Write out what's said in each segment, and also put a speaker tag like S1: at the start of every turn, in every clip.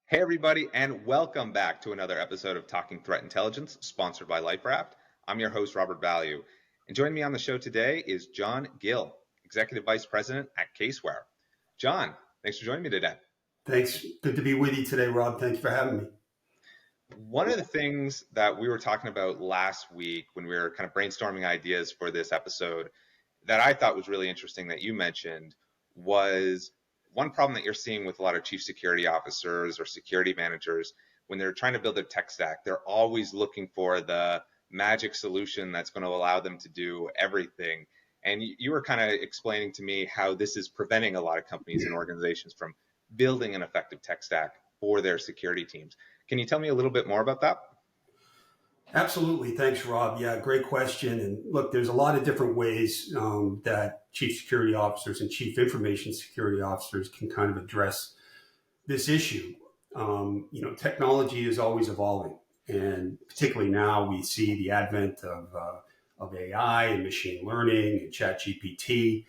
S1: Hey, everybody, and welcome back to another episode of Talking Threat Intelligence, sponsored by LifeRaft. I'm your host, Robert Value. And joining me on the show today is John Gill, Executive Vice President at Caseware. John, thanks for joining me today.
S2: Thanks. Good to be with you today, Rob. Thank you for having me.
S1: One of the things that we were talking about last week when we were kind of brainstorming ideas for this episode that I thought was really interesting that you mentioned was one problem that you're seeing with a lot of chief security officers or security managers when they're trying to build a tech stack. They're always looking for the magic solution that's going to allow them to do everything. And you were kind of explaining to me how this is preventing a lot of companies and organizations from building an effective tech stack for their security teams. Can you tell me a little bit more about that?
S2: Absolutely. Thanks, Rob. Yeah, great question. And look, there's a lot of different ways that chief security officers and chief information security officers can kind of address this issue. Technology is always evolving. And particularly now we see the advent of AI and machine learning and ChatGPT,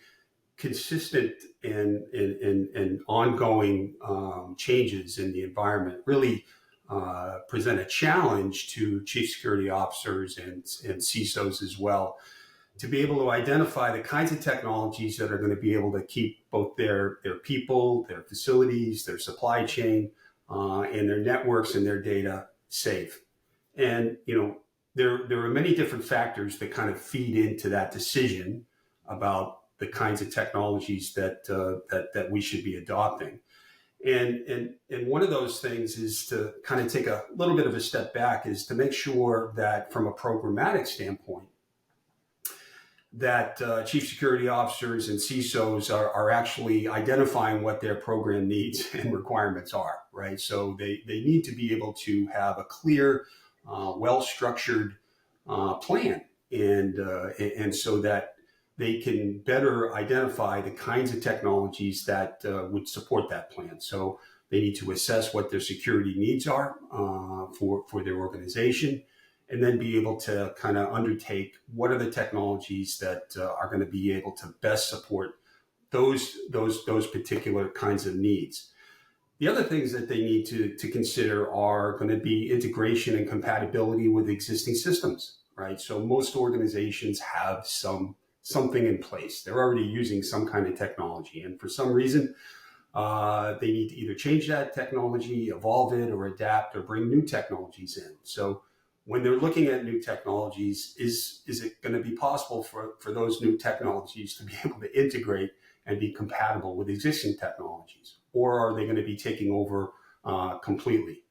S2: consistent and ongoing changes in the environment really present a challenge to chief security officers and CSOs as well to be able to identify the kinds of technologies that are going to be able to keep both their people, their facilities, their supply chain, and their networks and their data safe. And, there are many different factors that kind of feed into that decision about the kinds of technologies that we should be adopting. And one of those things is to kind of take a little bit of a step back, is to make sure that from a programmatic standpoint, that chief security officers and CISOs are actually identifying what their program needs and requirements are, right? So they need to be able to have a clear, well-structured plan, and so that they can better identify the kinds of technologies that would support that plan. So they need to assess what their security needs are for their organization, and then be able to kind of undertake what are the technologies that are going to be able to best support those particular kinds of needs. The other things that they need to consider are going to be integration and compatibility with existing systems, right? So most organizations have something in place. They're already using some kind of technology, and for some reason, they need to either change that technology, evolve it, or adapt, or bring new technologies in. So when they're looking at new technologies, is it going to be possible for those new technologies to be able to integrate and be compatible with existing technologies? Or are they going to be taking over completely?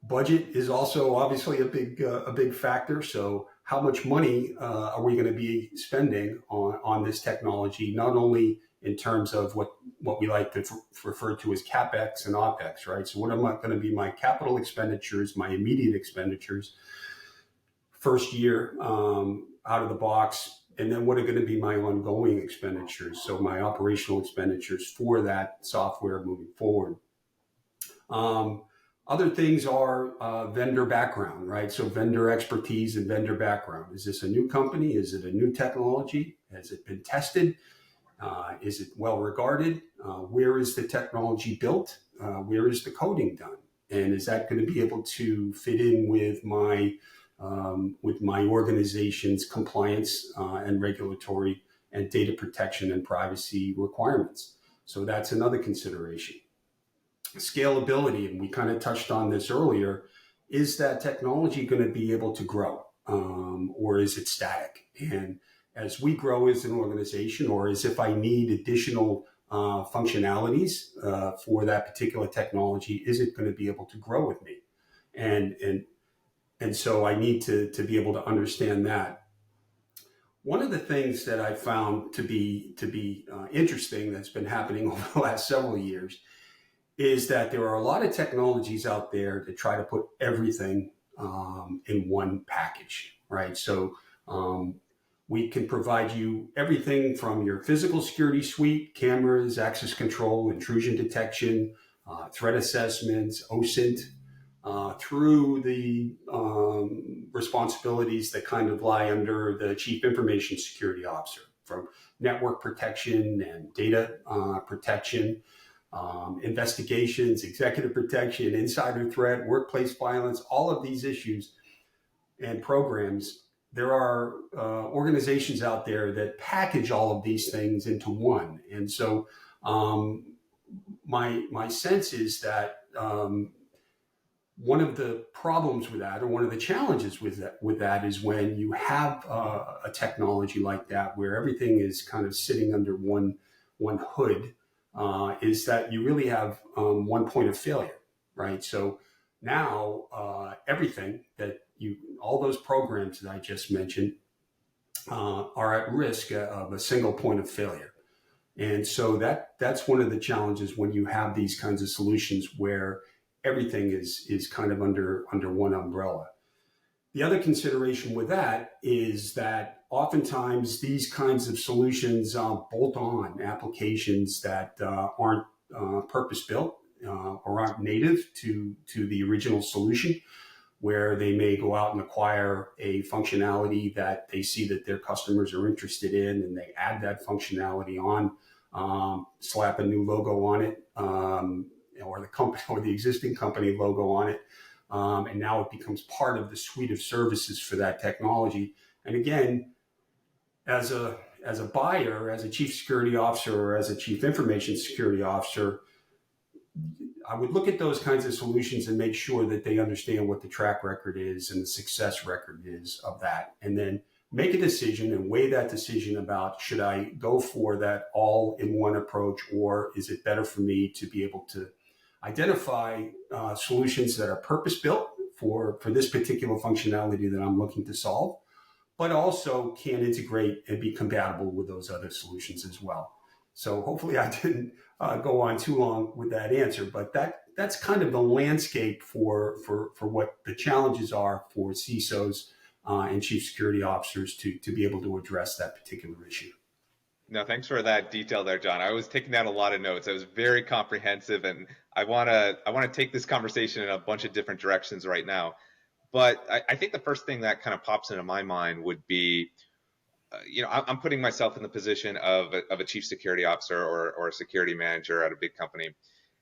S2: Budget is also obviously a big factor. So how much money are we going to be spending on this technology, not only in terms of what we like to refer to as CapEx and OpEx, right? So what am I going to be my capital expenditures, my immediate expenditures, first year out of the box, and then what are going to be my ongoing expenditures, so my operational expenditures for that software moving forward. Other things are vendor background, right? So vendor expertise and vendor background. Is this a new company? Is it a new technology? Has it been tested? Is it well regarded? Where is the technology built? Where is the coding done? And is that going to be able to fit in with my organization's compliance and regulatory and data protection and privacy requirements? So that's another consideration. Scalability, and we kind of touched on this earlier, is that technology going to be able to grow, or is it static? And as we grow as an organization, or as if I need additional functionalities for that particular technology, is it going to be able to grow with me? And so I need to be able to understand that. One of the things that I found to be interesting that's been happening over the last several years is that there are a lot of technologies out there that try to put everything in one package, right? So we can provide you everything from your physical security suite, cameras, access control, intrusion detection, threat assessments, OSINT, through the responsibilities that kind of lie under the chief information security officer, from network protection and data protection, investigations, executive protection, insider threat, workplace violence, all of these issues and programs. There are organizations out there that package all of these things into one. And so my sense is that one of the problems with that, or one of the challenges with that is when you have a technology like that, where everything is kind of sitting under one hood, is that you really have one point of failure, right? So now everything that all those programs that I just mentioned are at risk of a single point of failure. And so that's one of the challenges when you have these kinds of solutions where everything is kind of under one umbrella. The other consideration with that is that oftentimes these kinds of solutions bolt on applications that aren't purpose-built or aren't native to the original solution, where they may go out and acquire a functionality that they see that their customers are interested in, and they add that functionality on, slap a new logo on it, or the company or the existing company logo on it, and now it becomes part of the suite of services for that technology. And again, as a buyer, as a chief security officer, or as a chief information security officer, I would look at those kinds of solutions and make sure that they understand what the track record is and the success record is of that, and then make a decision and weigh that decision about, should I go for that all-in-one approach, or is it better for me to be able to identify solutions that are purpose-built for this particular functionality that I'm looking to solve, but also can integrate and be compatible with those other solutions as well. So hopefully I didn't go on too long with that answer, but that's kind of the landscape for what the challenges are for CISOs and chief security officers to be able to address that particular issue.
S1: No, thanks for that detail there, John. I was taking down a lot of notes. It was very comprehensive, and I wanna take this conversation in a bunch of different directions right now. But I think the first thing that kind of pops into my mind would be, I'm putting myself in the position of a chief security officer or a security manager at a big company,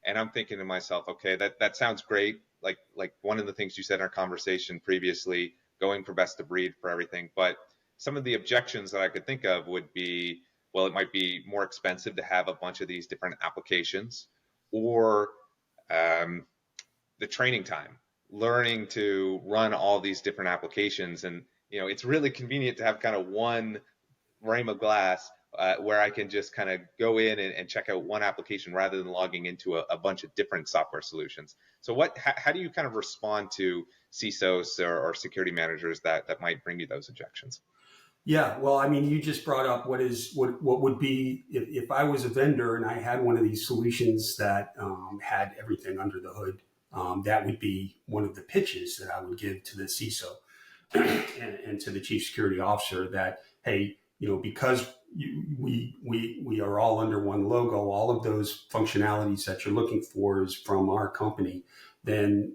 S1: and I'm thinking to myself, okay, that sounds great. Like one of the things you said in our conversation previously, going for best of breed for everything. But some of the objections that I could think of would be, well, it might be more expensive to have a bunch of these different applications, or the training time, learning to run all these different applications. And it's really convenient to have kind of one frame of glass where I can just kind of go in and check out one application rather than logging into a bunch of different software solutions. So how do you kind of respond to CISOs or security managers that might bring you those objections?
S2: Yeah, well, I mean, you just brought up what would be if I was a vendor and I had one of these solutions that had everything under the hood. That would be one of the pitches that I would give to the CISO and to the chief security officer, that, hey, because we are all under one logo, all of those functionalities that you're looking for is from our company. Then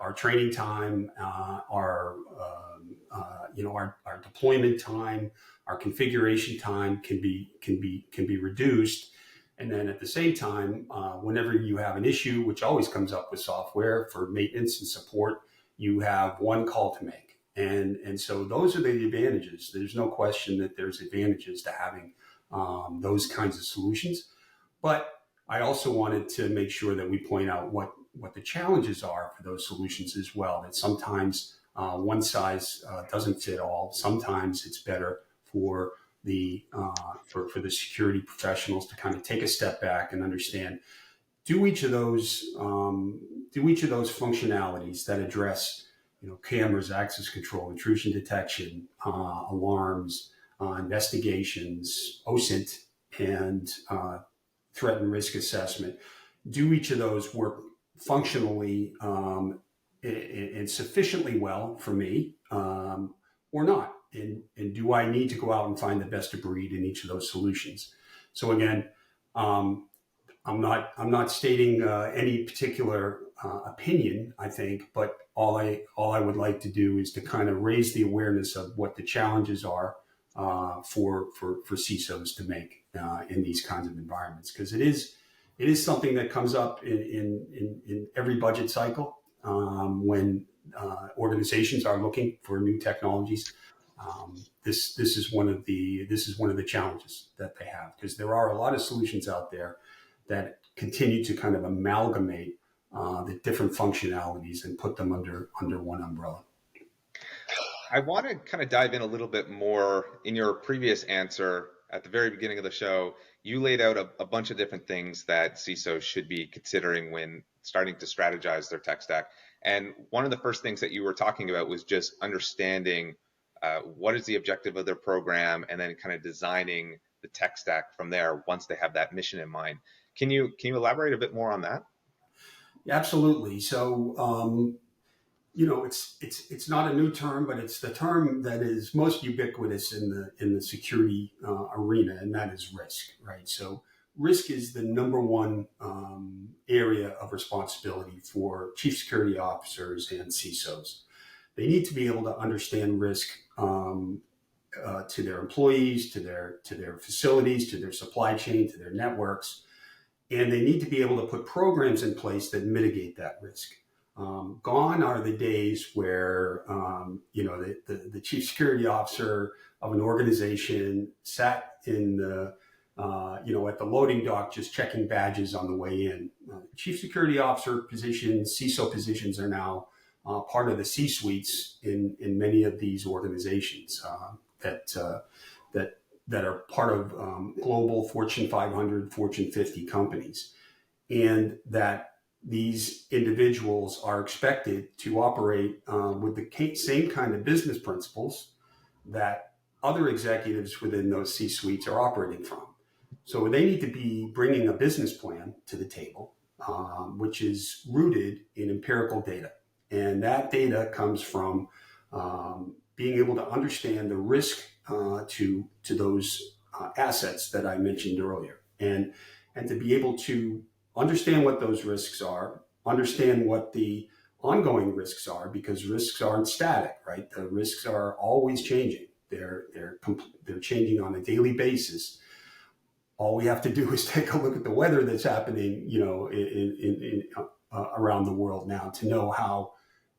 S2: our training time, our deployment time, our configuration time can be reduced. And then at the same time, whenever you have an issue, which always comes up with software for maintenance and support, you have one call to make. And so those are the advantages. There's no question that there's advantages to having those kinds of solutions. But I also wanted to make sure that we point out what the challenges are for those solutions as well. That sometimes one size doesn't fit all. Sometimes it's better for the security professionals to kind of take a step back and understand, do each of those functionalities that address cameras, access control, intrusion detection, alarms, investigations, OSINT, and threat and risk assessment, do each of those work functionally and sufficiently well for me, or not? And do I need to go out and find the best of breed in each of those solutions? So again, I'm not stating any particular opinion, I think, but all I would like to do is to kind of raise the awareness of what the challenges are for CISOs to make in these kinds of environments, because it is It is something that comes up in every budget cycle when organizations are looking for new technologies. This is one of the challenges that they have, because there are a lot of solutions out there that continue to kind of amalgamate the different functionalities and put them under one umbrella.
S1: I want to kind of dive in a little bit more. In your previous answer at the very beginning of the show, you laid out a bunch of different things that CISOs should be considering when starting to strategize their tech stack. And one of the first things that you were talking about was just understanding what is the objective of their program, and then kind of designing the tech stack from there once they have that mission in mind. Can you elaborate a bit more on that?
S2: Absolutely. So it's not a new term, but it's the term that is most ubiquitous in the security arena, and that is risk, right? So risk is the number one area of responsibility for chief security officers and CISOs. They need to be able to understand risk to their employees, to their facilities, to their supply chain, to their networks, and they need to be able to put programs in place that mitigate that risk. Gone are the days where the chief security officer of an organization sat in the at the loading dock just checking badges on the way in. Chief security officer positions, CISO positions, are now part of the C-suites in many of these organizations that are part of global Fortune 500, Fortune 50 companies, and that these individuals are expected to operate with the same kind of business principles that other executives within those C-suites are operating from. So they need to be bringing a business plan to the table, which is rooted in empirical data. And that data comes from being able to understand the risk to those assets that I mentioned earlier, and to be able to understand what those risks are, understand what the ongoing risks are, because risks aren't static, right? The risks are always changing. They're changing on a daily basis. All we have to do is take a look at the weather that's happening, around the world now, to know how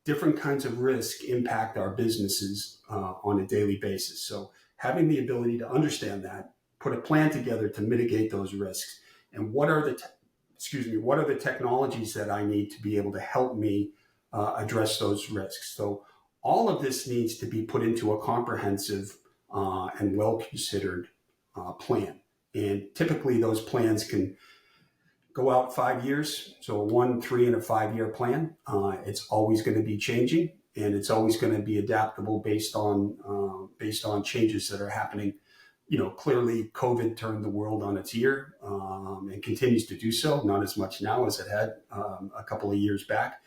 S2: different kinds of risk impact our businesses on a daily basis. So having the ability to understand that, put a plan together to mitigate those risks, and what are the technologies that I need to be able to help me address those risks. So all of this needs to be put into a comprehensive and well-considered plan. And typically those plans can go out 5 years. So a 1, 3, and a 5-year plan. It's always going to be changing, and it's always going to be adaptable based on changes that are happening. Clearly COVID turned the world on its ear and continues to do so, not as much now as it had a couple of years back.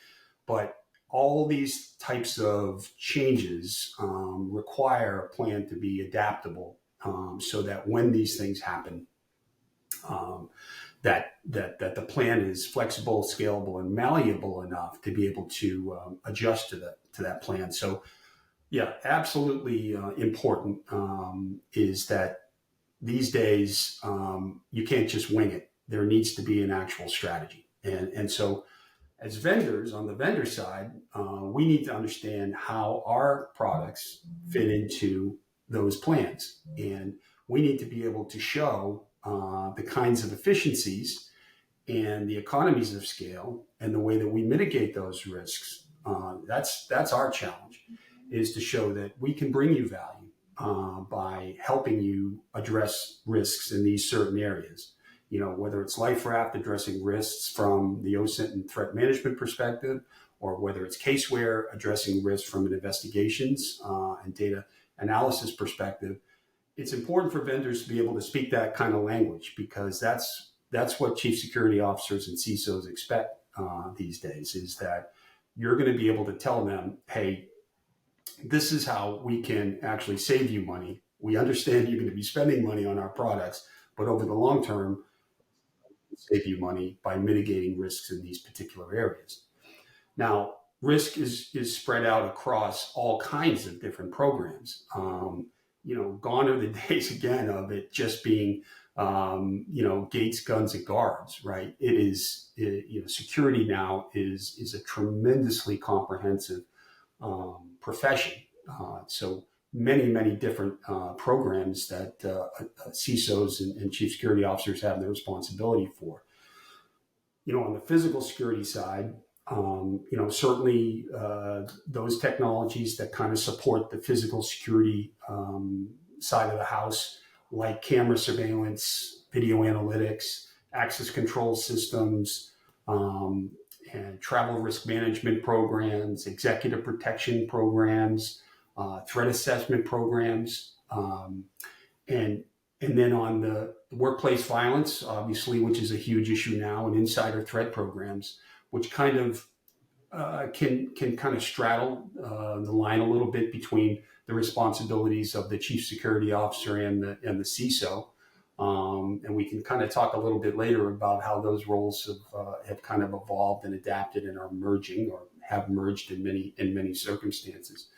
S2: But all these types of changes require a plan to be adaptable, so that when these things happen, that the plan is flexible, scalable, and malleable enough to be able to adjust to that plan. So yeah, absolutely important is that these days you can't just wing it. There needs to be an actual strategy. And so as vendors, on the vendor side, we need to understand how our products fit into those plans. And we need to be able to show the kinds of efficiencies and the economies of scale and the way that we mitigate those risks. That's our challenge, is to show that we can bring you value by helping you address risks in these certain areas. Whether it's LifeRaft addressing risks from the OSINT and threat management perspective, or whether it's Caseware addressing risks from an investigations and data analysis perspective. It's important for vendors to be able to speak that kind of language, because that's what chief security officers and CISOs expect these days, is that you're going to be able to tell them, hey, this is how we can actually save you money. We understand you're going to be spending money on our products, but over the long term, save you money by mitigating risks in these particular areas. Now, risk is spread out across all kinds of different programs. Gone are the days again of it just being gates, guns, and guards, right? Security now is a tremendously comprehensive profession. So many different programs that CISOs and chief security officers have the responsibility for. On the physical security side, certainly those technologies that kind of support the physical security side of the house, like camera surveillance, video analytics, access control systems, and travel risk management programs, executive protection programs, threat assessment programs, and and then on the workplace violence, obviously, which is a huge issue now, and insider threat programs, which kind of can kind of straddle the line a little bit between the responsibilities of the chief security officer and the CISO. And we can kind of talk a little bit later about how those roles have kind of evolved and adapted and are merging or have merged in many circumstances.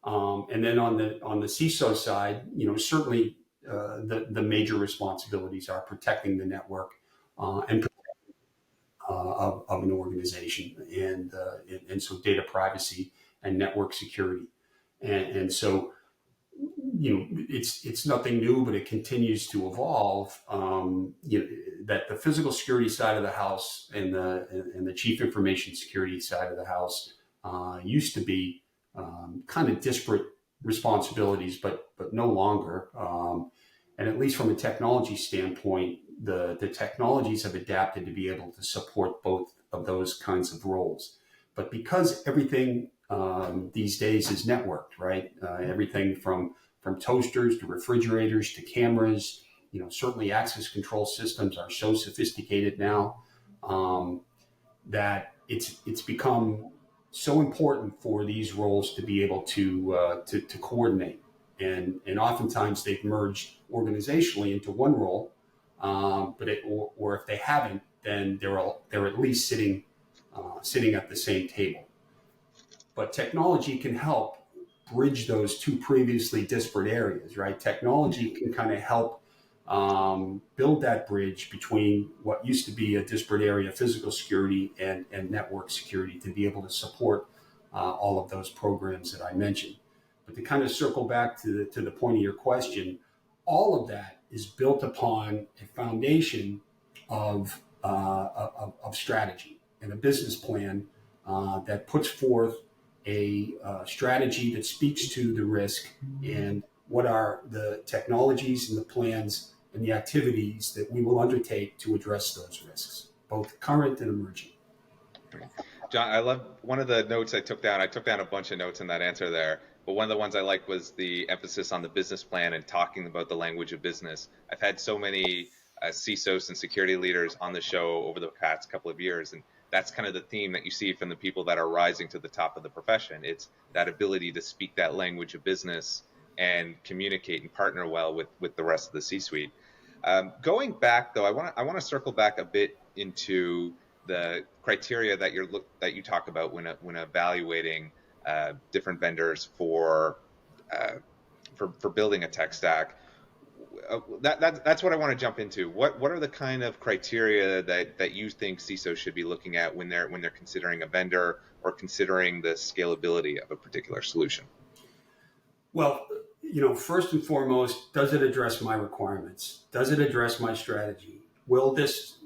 S2: And then on the CISO side, certainly the major responsibilities are protecting the network and of an organization, and so data privacy and network security, and so it's nothing new, but it continues to evolve. That the physical security side of the house and the chief information security side of the house used to be kind of disparate responsibilities, but no longer. And at least from a technology standpoint, the technologies have adapted to be able to support both of those kinds of roles. But because everything these days is networked, right? Everything from toasters to refrigerators to cameras, certainly access control systems are so sophisticated now that it's become so important for these roles to be able to coordinate, and oftentimes they've merged organizationally into one role, or if they haven't, then they're at least sitting at the same table. But technology can help bridge those two previously disparate areas, right? Technology can kind of help build that bridge between what used to be a disparate area, physical security and network security, to be able to support all of those programs that I mentioned. But to kind of circle back to the point of your question, all of that is built upon a foundation of strategy and a business plan that puts forth a strategy that speaks to the risk and what are the technologies and the plans and the activities that we will undertake to address those risks, both current and emerging.
S1: John, I love one of the notes I took down. I took down a bunch of notes in that answer there, but one of the ones I liked was the emphasis on the business plan and talking about the language of business. I've had so many CISOs and security leaders on the show over the past couple of years, and that's kind of the theme that you see from the people that are rising to the top of the profession. It's that ability to speak that language of business and communicate and partner well with the rest of the C-suite. Going back though, I want to circle back a bit into the criteria that you talk about when evaluating different vendors for building a tech stack. That's what I want to jump into. What are the kind of criteria that you think CISOs should be looking at when they're considering a vendor or considering the scalability of a particular solution?
S2: Well, first and foremost, does it address my requirements? Does it address my strategy? Will this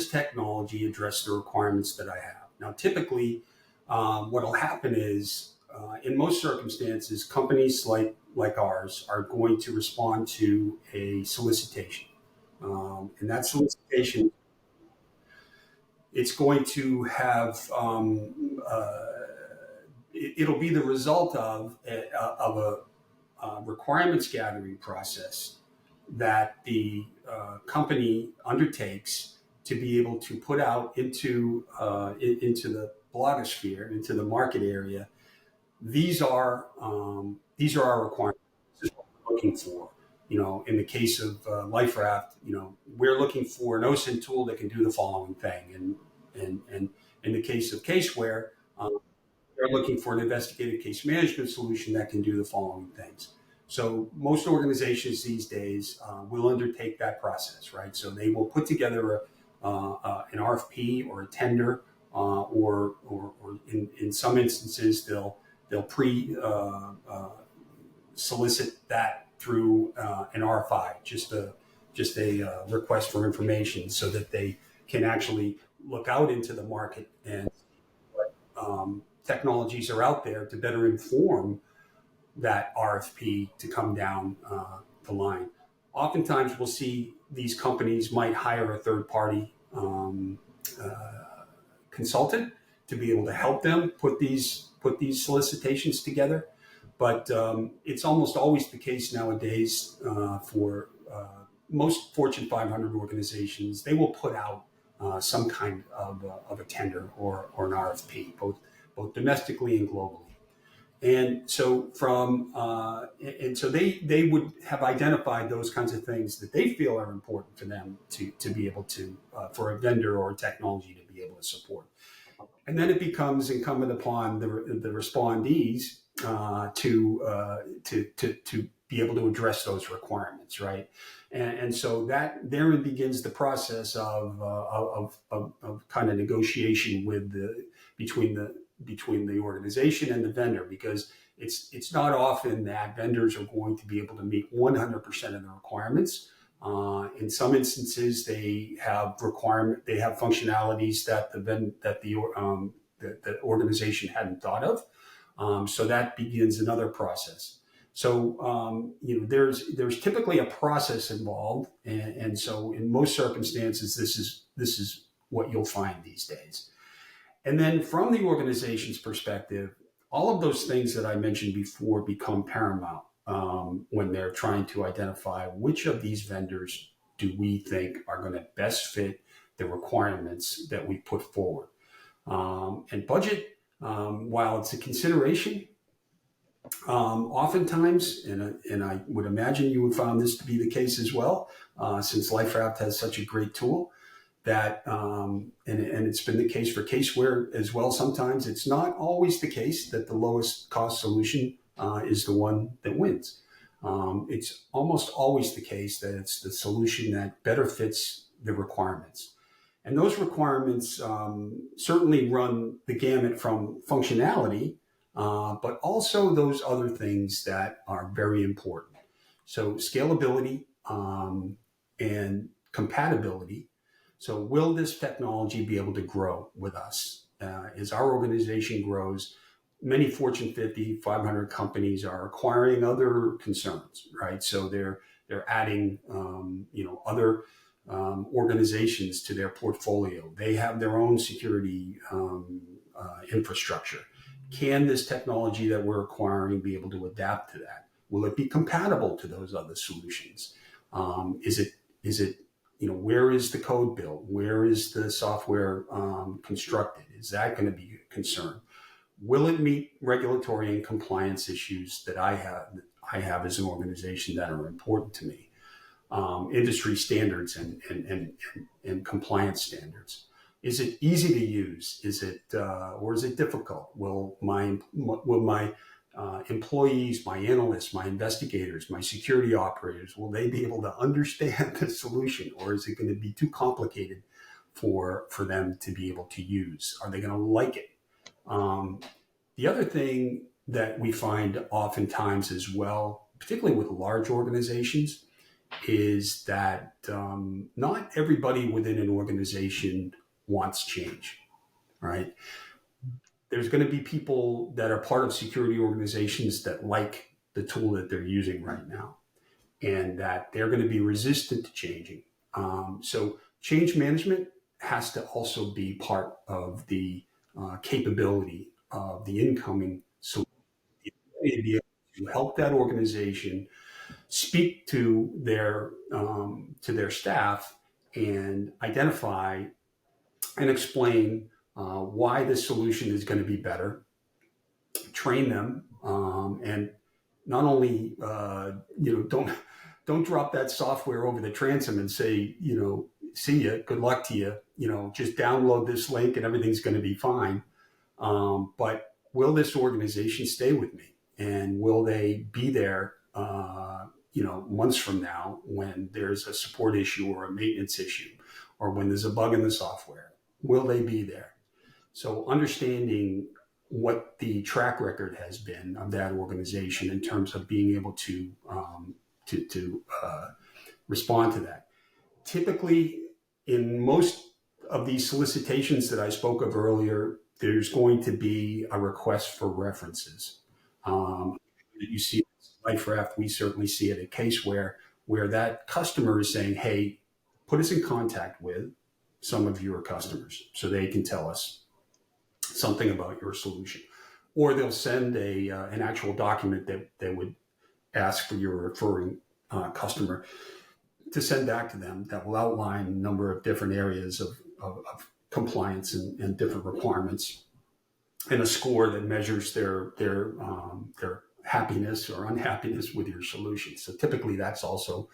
S2: technology address the requirements that I have? Now, typically, what will happen is, in most circumstances, companies like ours are going to respond to a solicitation, and that solicitation, it's going to have it'll be the result of a requirements gathering process that the company undertakes to be able to put out into the blogosphere, into the market area. These are our requirements. This is what we're looking for. In the case of LifeRaft, we're looking for an OSINT tool that can do the following thing, and in the case of Caseware, they're looking for an investigative case management solution that can do the following things. So most organizations these days will undertake that process, right? So they will put together an RFP or a tender, or in some instances they'll solicit that through an RFI, just a request for information, so that they can actually look out into the market and what technologies are out there to better inform that RFP to come down the line. Oftentimes, we'll see these companies might hire a third party consultant to be able to help them put these solicitations together. But it's almost always the case nowadays for most Fortune 500 organizations. They will put out some kind of a tender or an RFP, both domestically and globally. And so they would have identified those kinds of things that they feel are important for them to be able to, for a vendor or technology to be able to support. And then it becomes incumbent upon the respondees to be able to address those requirements, right? And so that therein begins the process of kind of negotiation between the organization and the vendor, because it's not often that vendors are going to be able to meet 100% of the requirements. In some instances, they have functionalities that the organization hadn't thought of. So that begins another process. So there's typically a process involved, and so in most circumstances, this is what you'll find these days. And then from the organization's perspective, all of those things that I mentioned before become paramount when they're trying to identify which of these vendors do we think are going to best fit the requirements that we put forward. And budget, while it's a consideration, oftentimes, and I would imagine you would find this to be the case as well, since LifeRaft has such a great tool, that and it's been the case for caseware as well. Sometimes it's not always the case that the lowest cost solution is the one that wins. It's almost always the case that it's the solution that better fits the requirements. And those requirements certainly run the gamut from functionality, but also those other things that are very important. So scalability and compatibility. So will this technology be able to grow with us? As our organization grows, many Fortune 50, 500 companies are acquiring other concerns, right? So they're adding, other organizations to their portfolio. They have their own security infrastructure. Can this technology that we're acquiring be able to adapt to that? Will it be compatible to those other solutions? Is it where is the code built? Where is the software constructed? Is that going to be a concern? Will it meet regulatory and compliance issues that I have as an organization that are important to me? Industry standards and compliance standards. Is it easy to use? Is it or is it difficult? Will my employees, my analysts, my investigators, my security operators, will they be able to understand the solution, or is it going to be too complicated for them to be able to use? Are they going to like it? The other thing that we find oftentimes as well, particularly with large organizations, is that not everybody within an organization wants change, right? There's going to be people that are part of security organizations that like the tool that they're using right now, and that they're going to be resistant to changing. So change management has to also be part of the capability of the incoming solution, the ability to be able to help that organization speak to their staff and identify and explain why this solution is going to be better, train them, and not only don't drop that software over the transom and say, see ya, good luck to you, just download this link and everything's going to be fine. But will this organization stay with me, and will they be there months from now when there's a support issue or a maintenance issue or when there's a bug in the software? Will they be there? So understanding what the track record has been of that organization in terms of being able to respond to that. Typically, in most of these solicitations that I spoke of earlier, there's going to be a request for references. You see Life Raft, we certainly see it a case where that customer is saying, hey, put us in contact with some of your customers so they can tell us something about your solution. Or they'll send an actual document that they would ask for your referring customer to send back to them that will outline a number of different areas of compliance and different requirements, and a score that measures their happiness or unhappiness with your solution. So typically that's also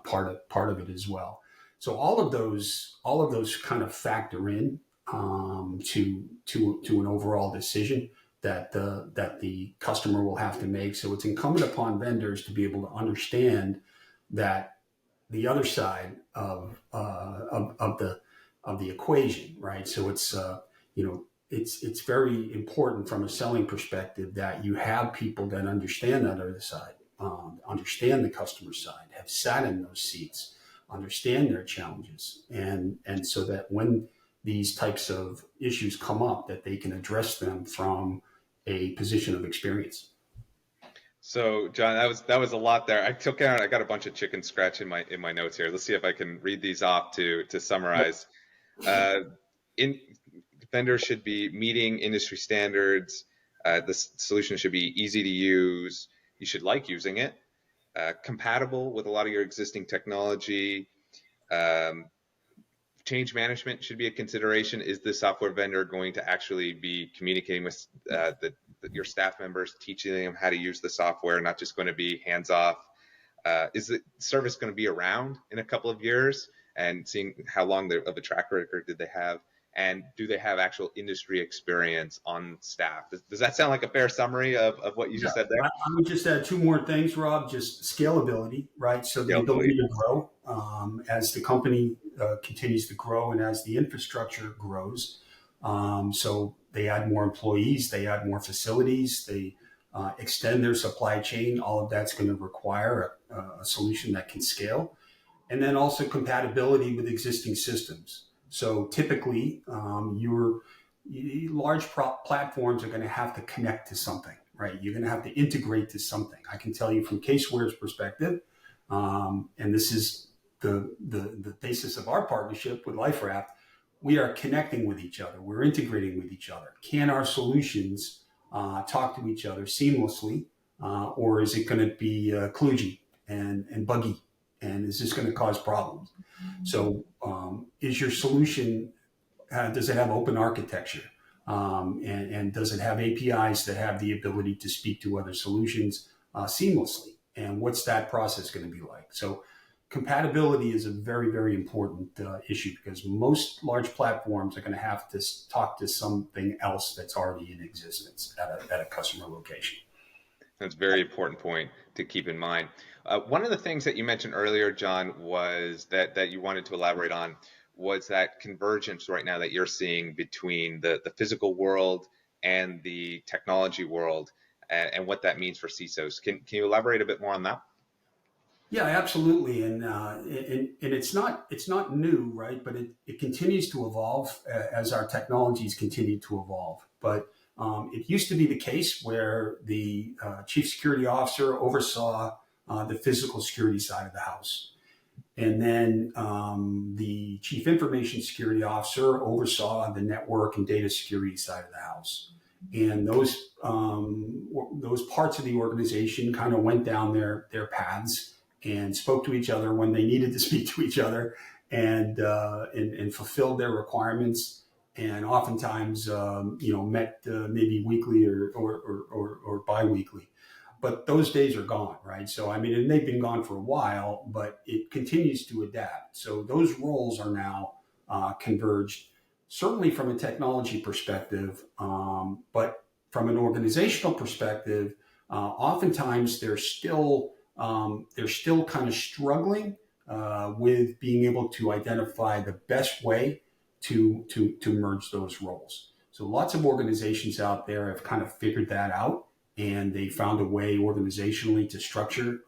S2: part of it as well. So all of those kind of factor in to an overall decision that the customer will have to make. So it's incumbent upon vendors to be able to understand that the other side of the equation, right? So it's it's very important from a selling perspective that you have people that understand that other side, understand the customer side, have sat in those seats, understand their challenges, and so that when these types of issues come up, that they can address them from a position of experience.
S1: So, John, that was a lot there. I got a bunch of chicken scratch in my notes here. Let's see if I can read these off to summarize. In Vendors should be meeting industry standards. The solution should be easy to use. You should like using it. Compatible with a lot of your existing technology. Change management should be a consideration. Is the software vendor going to actually be communicating with your staff members, teaching them how to use the software, not just going to be hands off? Is the service going to be around in a couple of years, and seeing how long of a track record did they have? And do they have actual industry experience on staff? Does that sound like a fair summary of what you just said there?
S2: I would just add two more things, Rob. Just scalability, right? So the ability to grow as the company continues to grow and as the infrastructure grows. So they add more employees, they add more facilities, they extend their supply chain. All of that's going to require a solution that can scale. And then also compatibility with existing systems. So typically, your large platforms are going to have to connect to something, right? You're going to have to integrate to something. I can tell you from Caseware's perspective, and this is the basis of our partnership with LifeRaft, we are connecting with each other. We're integrating with each other. Can our solutions talk to each other seamlessly, or is it going to be kludgy and buggy? And is this going to cause problems? So is your solution, does it have open architecture? And does it have APIs that have the ability to speak to other solutions seamlessly? And what's that process going to be like? So compatibility is a very, very important issue, because most large platforms are going to have to talk to something else that's already in existence at a customer location.
S1: That's a very important point to keep in mind. One of the things that you mentioned earlier, John, was that you wanted to elaborate on was that convergence right now that you're seeing between the physical world and the technology world, and what that means for CISOs. Can you elaborate a bit more on that?
S2: Yeah, absolutely, and it's not new, right? But it continues to evolve as our technologies continue to evolve. But it used to be the case where the chief security officer oversaw the physical security side of the house. And then the chief information security officer oversaw the network and data security side of the house. And those parts of the organization kind of went down their paths and spoke to each other when they needed to speak to each other, and fulfilled their requirements. And oftentimes, met maybe weekly or biweekly. But those days are gone, right? So, I mean, and they've been gone for a while, but it continues to adapt. So those roles are now converged, certainly from a technology perspective, but from an organizational perspective, oftentimes they're still kind of struggling with being able to identify the best way to merge those roles. So lots of organizations out there have kind of figured that out, and they found a way organizationally to structure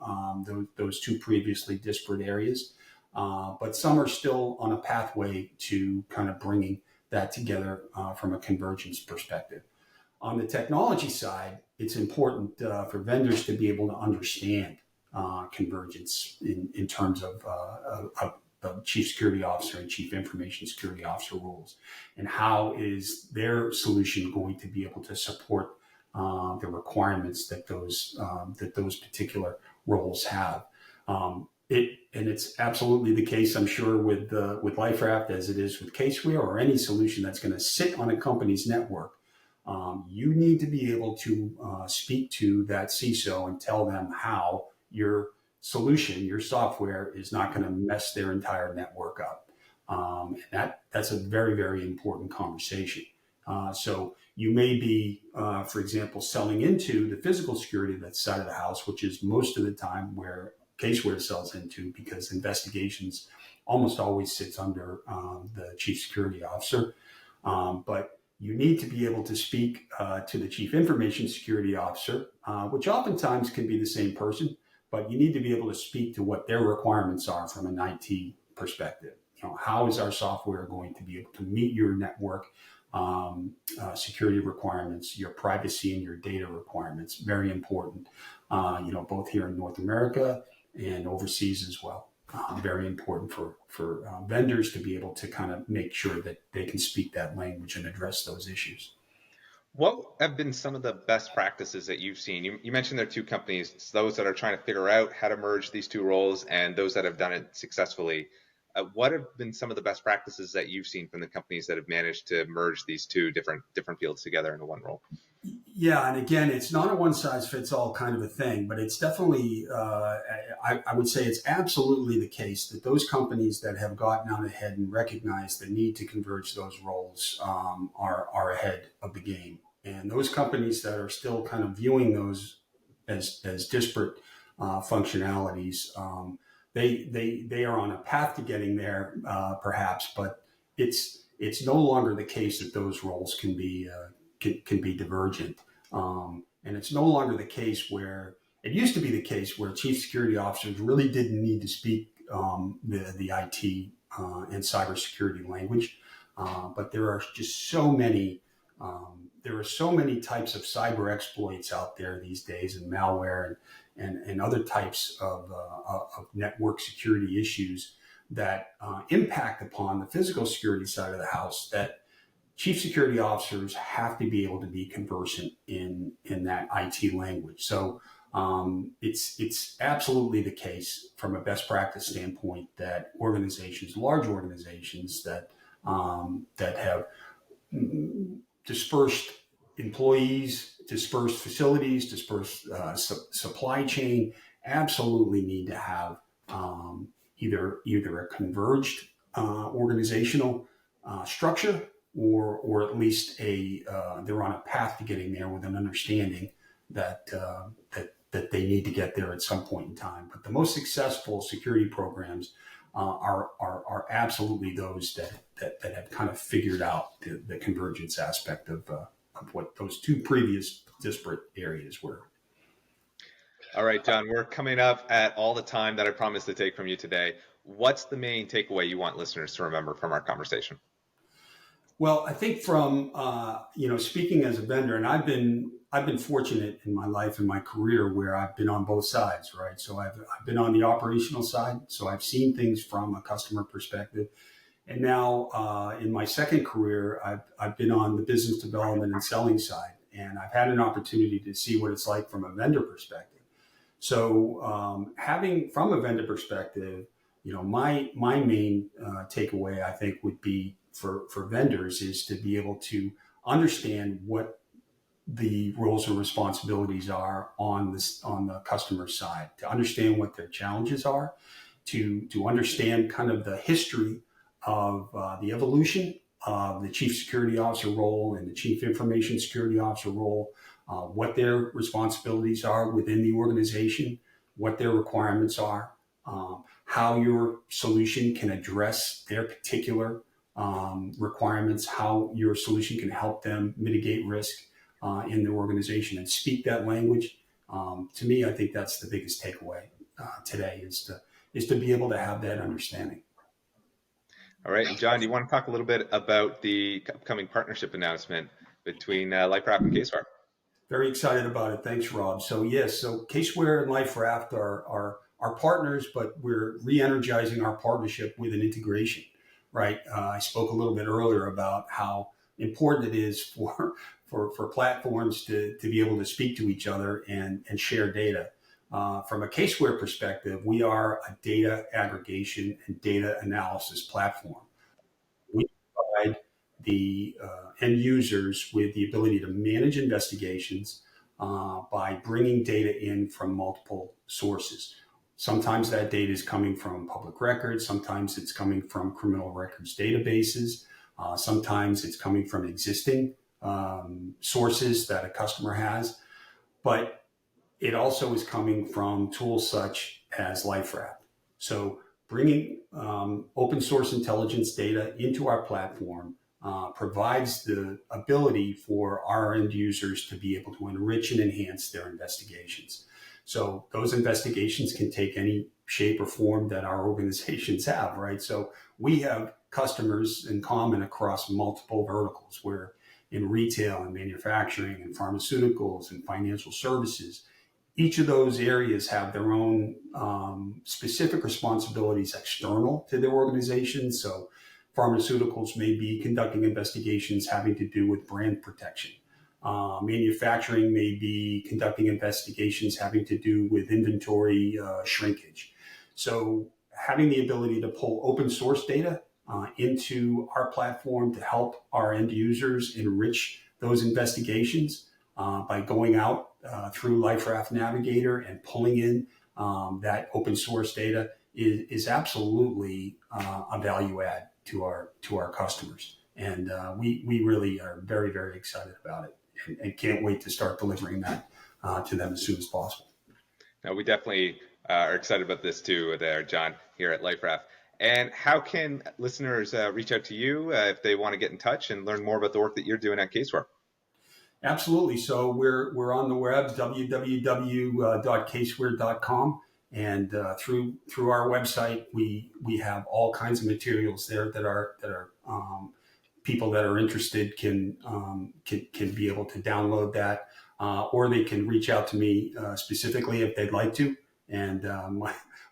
S2: those two previously disparate areas. But some are still on a pathway to kind of bringing that together from a convergence perspective. On the technology side, it's important for vendors to be able to understand convergence in terms of chief security officer and chief information security officer roles, and how is their solution going to be able to support the requirements that those particular roles have. And it's absolutely the case, I'm sure, with LifeRaft as it is with Caseware or any solution that's going to sit on a company's network. You need to be able to speak to that CISO and tell them how your solution, your software, is not going to mess their entire network up. And that's a very, very important conversation. So you may be, for example, selling into the physical security that side of the house, which is most of the time where Caseware sells into, because investigations almost always sits under the chief security officer. But you need to be able to speak to the chief information security officer, which oftentimes can be the same person, but you need to be able to speak to what their requirements are from an IT perspective. How is our software going to be able to meet your network security requirements, your privacy and your data requirements? Very important, both here in North America and overseas as well. Very important for vendors to be able to kind of make sure that they can speak that language and address those issues.
S1: What have been some of the best practices that you've seen? You mentioned there are two companies, those that are trying to figure out how to merge these two roles and those that have done it successfully. What have been some of the best practices that you've seen from the companies that have managed to merge these two different fields together into one role?
S2: Yeah, and again, it's not a one-size-fits-all kind of a thing, but it's definitely, I would say it's absolutely the case that those companies that have gotten out ahead and recognized the need to converge those roles are ahead of the game. And those companies that are still kind of viewing those as disparate functionalities, they are on a path to getting there, perhaps, but it's no longer the case that those roles can be divergent. And it's no longer the case where it used to be the case where chief security officers really didn't need to speak the IT and cybersecurity language. But there are just so many types of cyber exploits out there these days, and malware and other types of network security issues that impact upon the physical security side of the house, that chief security officers have to be able to be conversant in that IT language. So it's absolutely the case from a best practice standpoint that large organizations that have dispersed employees, dispersed facilities, dispersed supply chain, absolutely need to have either a converged organizational structure, or at least they're on a path to getting there with an understanding that they need to get there at some point in time. But the most successful security programs are absolutely those that have kind of figured out the convergence aspect of what those two previous disparate areas were.
S1: All right, John, we're coming up at all the time that I promised to take from you today. What's the main takeaway you want listeners to remember from our conversation?
S2: Well, I think from speaking as a vendor, and I've been fortunate in my life and my career where I've been on both sides, right? So I've been on the operational side, so I've seen things from a customer perspective, and now in my second career, I've been on the business development and selling side, and I've had an opportunity to see what it's like from a vendor perspective. So having from a vendor perspective, my main takeaway, I think, would be for vendors is to be able to understand what the roles and responsibilities are on the customer side, to understand what their challenges are, to understand kind of the history of the evolution of the chief security officer role and the chief information security officer role, what their responsibilities are within the organization, what their requirements are, how your solution can address their particular requirements, how your solution can help them mitigate risk in their organization and speak that language. To me, I think that's the biggest takeaway today is to be able to have that understanding.
S1: All right, and John, do you want to talk a little bit about the upcoming partnership announcement between LifeRaft and Caseware?
S2: Very excited about it. Thanks, Rob. So yes, so Caseware and LifeRaft are partners, but we're re-energizing our partnership with an integration, right? I spoke a little bit earlier about how important it is for platforms to be able to speak to each other and share data. From a Caseware perspective, we are a data aggregation and data analysis platform. We provide the end users with the ability to manage investigations by bringing data in from multiple sources. Sometimes that data is coming from public records. Sometimes it's coming from criminal records databases. Sometimes it's coming from existing sources that a customer has. But it also is coming from tools such as LifeRaft. So bringing open source intelligence data into our platform provides the ability for our end users to be able to enrich and enhance their investigations. So those investigations can take any shape or form that our organizations have, right? So we have customers in common across multiple verticals. We're in retail and manufacturing and pharmaceuticals and financial services. Each of those areas have their own specific responsibilities external to their organization. So pharmaceuticals may be conducting investigations having to do with brand protection. Manufacturing may be conducting investigations having to do with inventory shrinkage. So having the ability to pull open source data into our platform to help our end users enrich those investigations by going out through LifeRaft Navigator and pulling in that open source data is absolutely a value add to our customers. And we really are very, very excited about it and can't wait to start delivering that to them as soon as possible.
S1: Now, we definitely are excited about this too there, John, here at LifeRaft. And how can listeners reach out to you if they want to get in touch and learn more about the work that you're doing at Caseware?
S2: Absolutely. So we're on the web, www.caseware.com. And through our website, we have all kinds of materials there that are people that are interested can be able to download that, or they can reach out to me specifically if they'd like to. And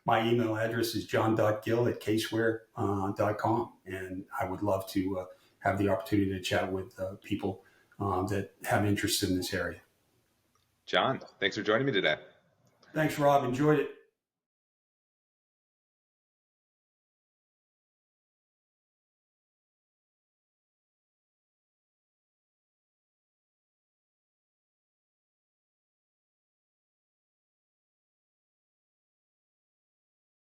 S2: my email address is john.gill@caseware.com. And I would love to have the opportunity to chat with people that have interest in this area.
S1: John, thanks for joining me today.
S2: Thanks, Rob. Enjoyed it.